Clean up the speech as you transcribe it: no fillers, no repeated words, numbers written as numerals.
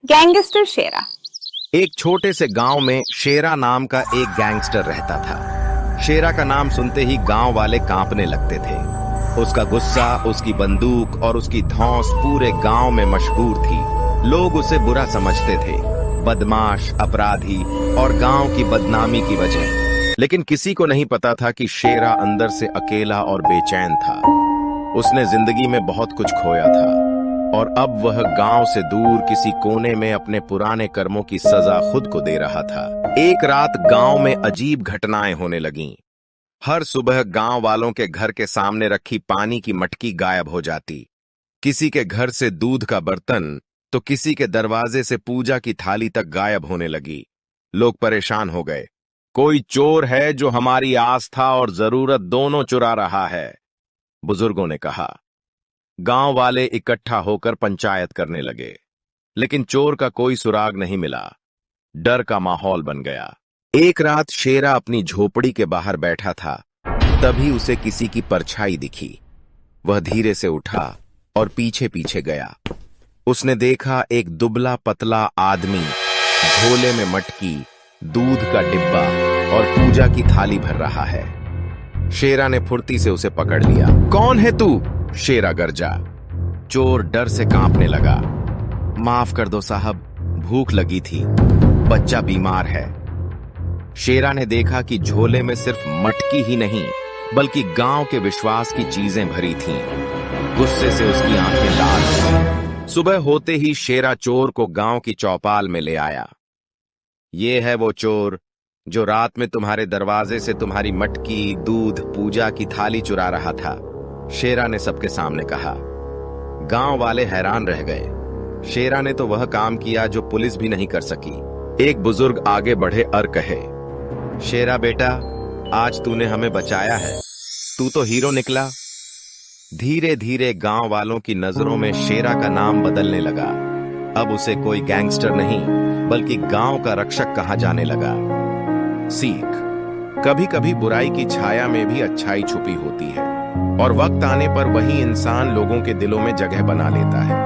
Gangster शेरा। एक छोटे से गांव में शेरा नाम का एक गैंगस्टर रहता था। शेरा का नाम सुनते ही गांव वाले कांपने लगते थे। उसका गुस्सा, उसकी बंदूक और उसकी धौंस पूरे गांव में मशहूर थी। लोग उसे बुरा समझते थे, बदमाश, अपराधी और गांव की बदनामी की वजह। लेकिन किसी को नहीं पता था कि शेरा अंदर से अकेला और बेचैन था। उसने जिंदगी में बहुत कुछ खोया था और अब वह गांव से दूर किसी कोने में अपने पुराने कर्मों की सजा खुद को दे रहा था। एक रात गांव में अजीब घटनाएं होने लगीं। हर सुबह गांव वालों के घर के सामने रखी पानी की मटकी गायब हो जाती। किसी के घर से दूध का बर्तन तो किसी के दरवाजे से पूजा की थाली तक गायब होने लगी। लोग परेशान हो गए। कोई चोर है जो हमारी आस्था और जरूरत दोनों चुरा रहा है, बुजुर्गों ने कहा। गांव वाले इकट्ठा होकर पंचायत करने लगे, लेकिन चोर का कोई सुराग नहीं मिला। डर का माहौल बन गया। एक रात शेरा अपनी झोपड़ी के बाहर बैठा था, तभी उसे किसी की परछाई दिखी। वह धीरे से उठा और पीछे पीछे गया। उसने देखा एक दुबला पतला आदमी झोले में मटकी, दूध का डिब्बा और पूजा की थाली भर रहा है। शेरा ने फुर्ती से उसे पकड़ लिया। कौन है तू? शेरा गरजा। चोर डर से कांपने लगा। माफ कर दो साहब, भूख लगी थी, बच्चा बीमार है। शेरा ने देखा कि झोले में सिर्फ मटकी ही नहीं बल्कि गांव के विश्वास की चीजें भरी थीं। गुस्से से उसकी आंखें लाल हो गईं। सुबह होते ही शेरा चोर को गांव की चौपाल में ले आया। ये है वो चोर जो रात में तुम्हारे दरवाजे से तुम्हारी मटकी, दूध, पूजा की थाली चुरा रहा था, शेरा ने सबके सामने कहा। गांव वाले हैरान रह गए। शेरा ने तो वह काम किया जो पुलिस भी नहीं कर सकी। एक बुजुर्ग आगे बढ़े और कहे, शेरा बेटा, आज तूने हमें बचाया है, तू तो हीरो निकला। धीरे धीरे गांव वालों की नजरों में शेरा का नाम बदलने लगा। अब उसे कोई गैंगस्टर नहीं बल्कि गांव का रक्षक कहा जाने लगा। सीख: कभी कभी बुराई की छाया में भी अच्छाई छुपी होती है और वक्त आने पर वही इंसान लोगों के दिलों में जगह बना लेता है।